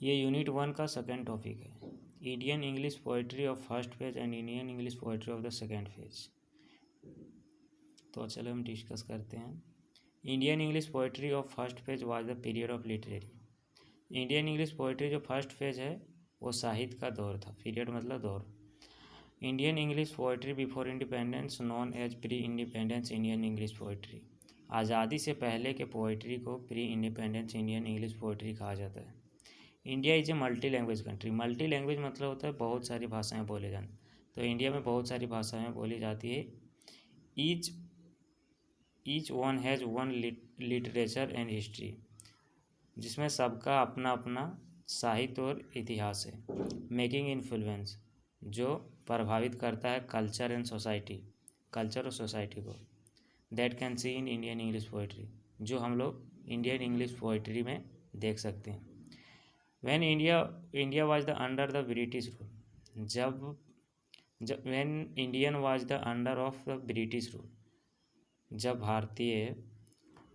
ये यूनिट 1 का second topic है। Indian English poetry of first phase and Indian English poetry of the second phase. तो चलो हम डिस्कस करते हैं। Indian English poetry of first phase was the period of literary. Indian English poetry जो first phase है वो साहित्य का दौर था। पीरियड मतलब दौर। Indian English poetry before independence known as pre independence Indian English poetry. आज़ादी से पहले के पोइट्री को pre independence Indian English poetry कहा जाता है। India is a multi language country. Multi language मतलब होता है बहुत सारी भाषाएं बोले जाना। तो इंडिया में बहुत सारी भाषाएं बोली जाती है। Each one has one literature and history, जिसमें सबका अपना अपना साहित्य और इतिहास है। मेकिंग इन्फ्लुएंस, जो प्रभावित करता है कल्चर एंड सोसाइटी, कल्चर और सोसाइटी को। That can see in Indian English poetry, जो हम लोग इंडियन इंग्लिश पोइट्री में देख सकते हैं। When India was the under the British rule, when Indian was the under of the British rule, जब भारतीय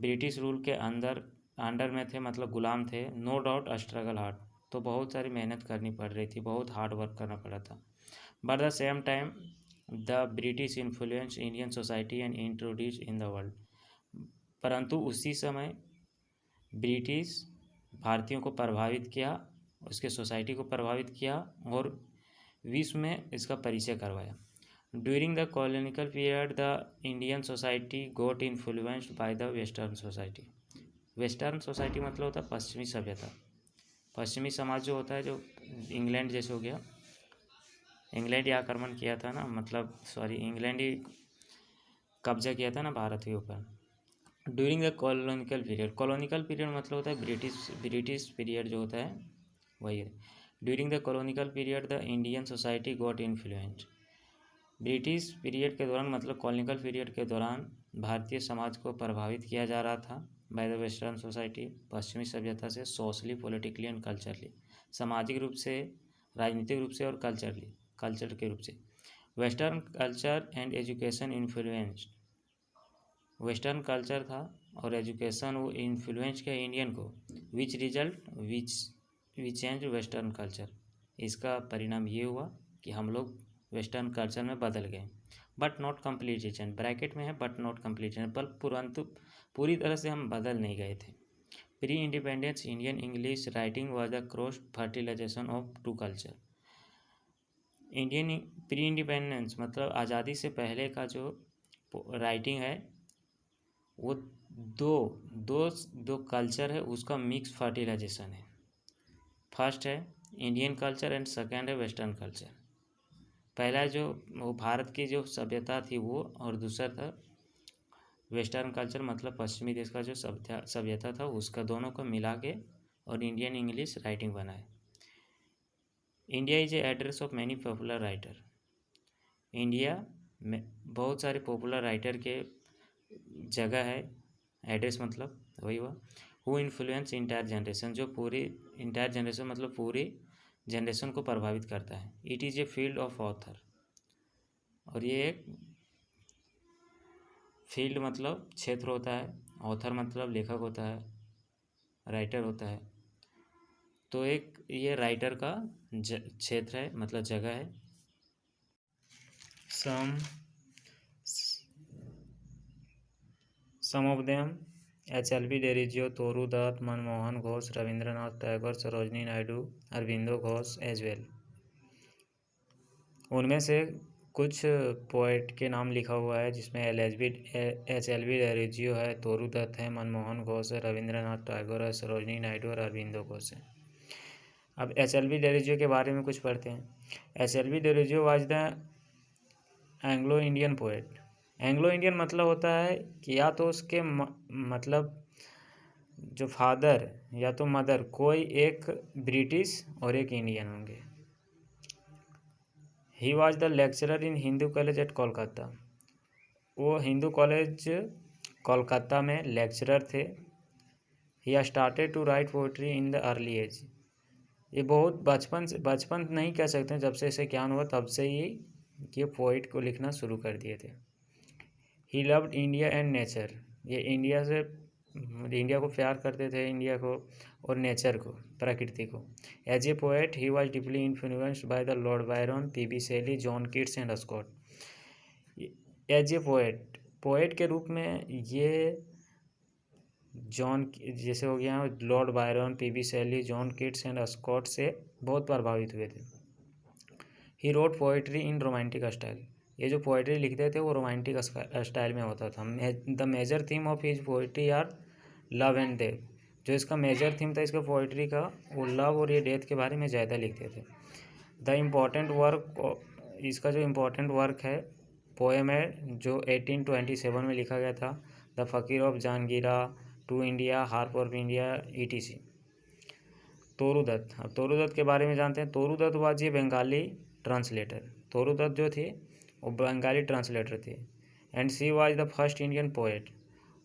ब्रिटिश रूल के अंडर में थे, मतलब गुलाम थे। नो डाउट स्ट्रगल हार्ड, तो बहुत सारी मेहनत करनी पड़ रही थी, बहुत हार्ड वर्क करना पड़ा था। But the same time the British influence Indian society and introduce in the world, परंतु उसी समय ब्रिटिश भारतीयों को प्रभावित किया, उसके सोसाइटी को प्रभावित किया और विश्व में इसका परिचय करवाया। During the colonial period the Indian society got influenced by the western society. Western society मतलब होता है पश्चिमी सभ्यता, पश्चिमी समाज जो होता है, जो इंग्लैंड जैसे हो गया। इंग्लैंड ही आक्रमण किया था ना, मतलब इंग्लैंड ही कब्जा किया था ना भारत के ऊपर। ड्यूरिंग द कॉलोनिकल पीरियड, कॉलोनिकल पीरियड मतलब होता है ब्रिटिश पीरियड जो होता है वही है। During the कॉलोनिकल period the Indian society got influenced. British period के दौरान मतलब कॉलोनिकल पीरियड के दौरान भारतीय समाज को प्रभावित किया जा रहा था बाय द वेस्टर्न सोसाइटी, पश्चिमी सभ्यता से। सोशली, पॉलिटिकली एंड कल्चरली, सामाजिक रूप से, राजनीतिक रूप से और कल्चर के रूप से। Western culture and education influenced, western culture था और एजुकेशन वो इन्फ्लुएंस किया इंडियन को। विच चेंज वेस्टर्न कल्चर, इसका परिणाम ये हुआ कि हम लोग वेस्टर्न कल्चर में बदल गए। But not completely change, bracket में है बट नॉट कम्प्लीट चेंज, पर परंतु पूरी तरह से हम बदल नहीं गए थे। Pre independence Indian English writing was the cross fertilisation of two culture. Indian pre independence मतलब आज़ादी से पहले का जो राइटिंग है वो दो कल्चर है, उसका मिक्स फर्टिलाइजेशन है। फर्स्ट है इंडियन कल्चर एंड सेकंड है वेस्टर्न कल्चर। पहला जो वो भारत की जो सभ्यता थी वो, और दूसरा था वेस्टर्न कल्चर मतलब पश्चिमी देश का जो सभ्यता था उसका, दोनों को मिला के और इंडियन इंग्लिश राइटिंग बनाए। India is a address of many popular writer. India में बहुत सारे पॉपुलर राइटर के जगह है। एड्रेस मतलब वही हुआ। हु इन्फ्लुएंस इंटायर जनरेशन, जो पूरी इंटायर जनरेशन मतलब पूरी जनरेशन को प्रभावित करता है। It is a field of author, और ये एक फील्ड मतलब क्षेत्र होता है। ऑथर मतलब लेखक होता है, राइटर होता है। तो एक ये राइटर का क्षेत्र है, मतलब जगह है। Some of them HLB Derozio, Toru Dutt, Manmohan Ghosh, Rabindranath Tagore, Sarojini Naidu, Aurobindo Ghosh as well. उनमें से कुछ पोएट के नाम लिखा हुआ है जिसमें HLB डेरिजियो है, तोरू दत्त है, मनमोहन घोष है, रविंद्रनाथ टैगोर है, सरोजनी नायडू और अरविंदो घोष है। अब HLB डेरिजियो के बारे में कुछ पढ़ते हैं। HLB Derozio was the Anglo Indian poet. Anglo Indian मतलब होता है कि या तो उसके मतलब जो फादर या तो मदर कोई एक ब्रिटिश और एक इंडियन होंगे। He was the lecturer in Hindu College at Kolkata. वो हिंदू कॉलेज कोलकाता में लेक्चरर थे। He started to write poetry in the early age. ये बहुत बचपन नहीं कह सकते, जब से इसे ज्ञान हुआ तब से ही ये पोइट को लिखना शुरू कर दिए थे। He loved India and nature, ये इंडिया को प्यार करते थे, इंडिया को और नेचर को, प्रकृति को। As a poet he was deeply influenced by the Lord Byron, P B. Shelley, John Keats and Scott. As a poet के रूप में ये जैसे हो गया Lord Byron, P B. Shelley, John Keats and Scott से बहुत प्रभावित हुए थे। He wrote poetry in romantic style. ये जो पोएट्री लिखते थे वो रोमांटिक स्टाइल में होता था। The major theme of his poetry are love and death. जो इसका मेजर थीम था इसका पोएट्री का, वो लव और ये डेथ के बारे में ज़्यादा लिखते थे। द इम्पॉर्टेंट वर्क, इसका जो इम्पोर्टेंट वर्क है, पोएम है, जो 1827 में लिखा गया था, द फ़कीर of Jahangira, to India, harp of India, ETC। तोरूदत्त। अब तोरूदत्त के बारे में जानते हैं। तोरूदत्त वाज ये बंगाली ट्रांसलेटर। तोरूदत्त जो थे वो बंगाली ट्रांसलेटर थे। And she was the first Indian poet.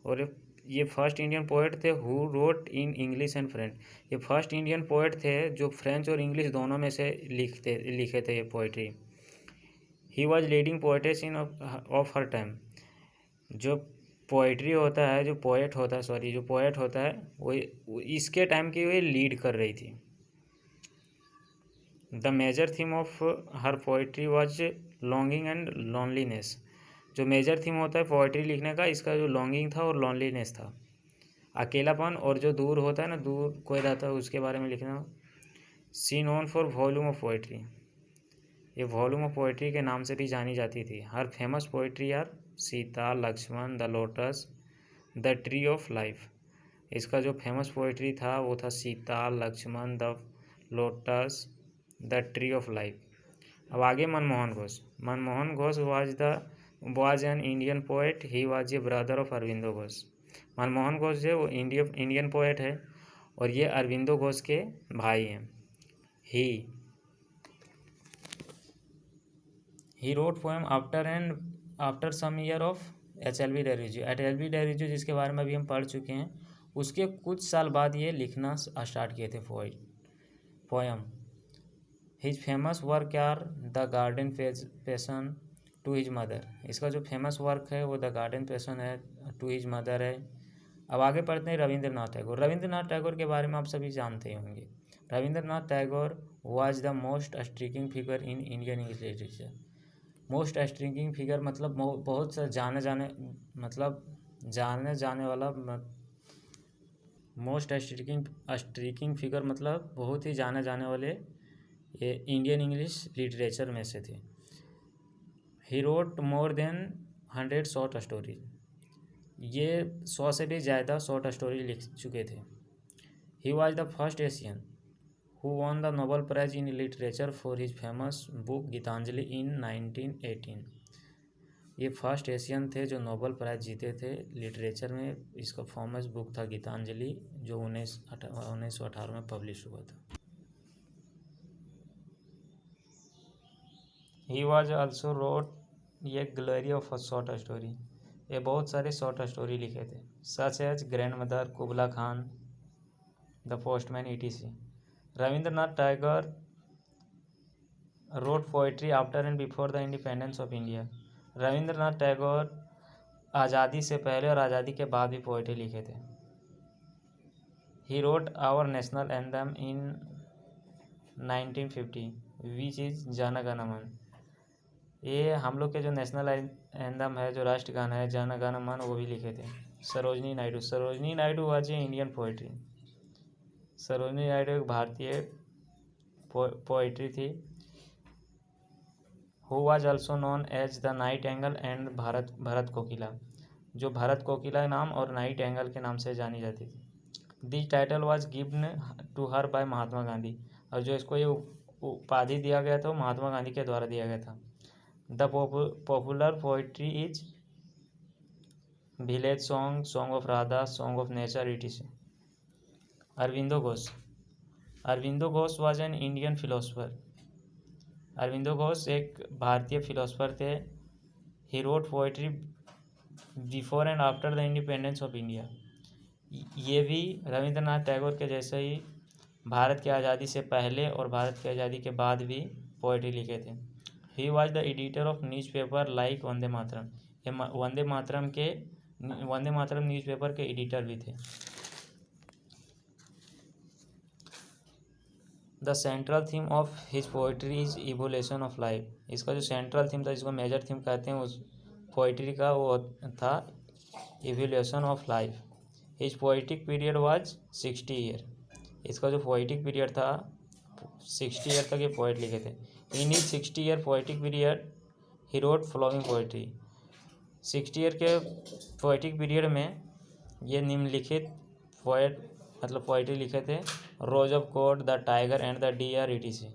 और ये फर्स्ट इंडियन पोएट थे who wrote in English and French. ये फर्स्ट इंडियन पोएट थे जो फ्रेंच और इंग्लिश दोनों में से लिखे थे ये poetry. He was leading poetess in of her time. जो पोएट्री होता है, जो पोएट होता है वो इसके टाइम की वो लीड कर रही थी। The major theme of her poetry was longing and loneliness. जो मेजर थीम होता है पोएट्री लिखने का, इसका जो लॉन्गिंग था और लोनलीनेस था, अकेलापन, और जो दूर होता है ना, दूर कोई रहता है उसके बारे में लिखना। She known for volume of poetry. ये वॉल्यूम ऑफ पोएट्री के नाम से भी जानी जाती थी। Her famous poetry are Sita, Lakshman, the lotus, the tree of life. इसका जो फेमस पोएट्री था वो था Sita, Lakshman, the lotus, the tree of life. अब आगे Manmohan Ghosh. Manmohan Ghosh was an Indian poet. He was a brother of Aurobindo Ghosh. Manmohan Ghosh जो वो इंडियन पोएट है और ये अरविंदो घोष के भाई हैं। He wrote poem after some year of HLB Derozio. HLB Derozio जिसके बारे में अभी हम पढ़ चुके हैं, उसके कुछ साल बाद ये लिखना स्टार्ट किए थे poem. His famous work are the garden passion to his mother. इसका जो फेमस वर्क है वो द गार्डन पैशन है, टू हिज मदर है। अब आगे पढ़ते हैं रविंद्रनाथ टैगोर। रविंद्रनाथ टैगोर के बारे में आप सभी जानते ही होंगे। Rabindranath Tagore was the most striking figure in Indian English literature. Most striking figure मतलब बहुत सा जाने जाने वाला। मोस्ट स्ट्राइकिंग फिगर मतलब बहुत ही जाने जाने वाले ये इंडियन इंग्लिश लिटरेचर में से थे। He road more than 100 short stories. ये 100 से भी ज़्यादा शॉर्ट स्टोरी लिख चुके थे। He was the first Asian who won the Nobel prize in literature for his famous book Gitanjali in 1918। ये फर्स्ट एशियन थे जो नोबेल प्राइज जीते थे लिटरेचर में। इसका फेमस बुक था गीतांजलि, जो 1918 में पब्लिश हुआ था। ही वाज आल्सो रोट ये ग्लोरी ऑफ शॉर्ट स्टोरी। ये बहुत सारे शॉर्ट स्टोरी लिखे थे, such as grandmother, Kubla Khan, the postman, ETC। Rabindranath Tagore wrote poetry after and before the independence of India. Rabindranath Tagore आज़ादी से पहले और आज़ादी के बाद भी पोएट्री लिखे थे। He wrote our national anthem in 1950 which is Jana Gana मन। ये हम लोग के जो नेशनल एंथम है, जो राष्ट्रगान है, जन गण मन, वो भी लिखे थे। Sarojini Naidu. Sarojini Naidu was a Indian poetry. Sarojini Naidu एक भारतीय पोएट्री थी। Who was also known as the nightingale and Bharat Kokila. जो भरत कोकिला नाम और नाइट एंगल के नाम से जानी जाती थी। This title was given to her by Mahatma Gandhi. और जो इसको ये उपाधि दिया गया था वो महात्मा गांधी के द्वारा दिया गया था। The popular poetry is village song, song of Radha, song of nature, ETC। Aurobindo Ghosh. Aurobindo Ghosh was an Indian philosopher. Aurobindo Ghosh एक भारतीय फिलोसफर थे। He wrote poetry before and after the independence of India. ये भी रविंद्रनाथ टैगोर के जैसे ही भारत की आज़ादी से पहले और भारत की आज़ादी के बाद भी पोएट्री लिखे थे। He was the editor of newspaper like Vande Mataram. ये वंदे मातरम न्यूज़पेपर के एडिटर भी थे। The central theme of his poetry is evolution of life. इसका जो सेंट्रल थीम था, जिसको मेजर थीम कहते हैं उस पोइट्री का, वो था evolution of life. His poetic period was 60 year. इसका जो पोइटिक पीरियड था 60 ईयर तक ये पोइट लिखे थे। In his 60 year poetic period he wrote following poetry. 60 year के पोइटिक पीरियड में ये निम्नलिखित पोइट मतलब पोइट्री लिखे थे: rose of code, the tiger and the deer, etc।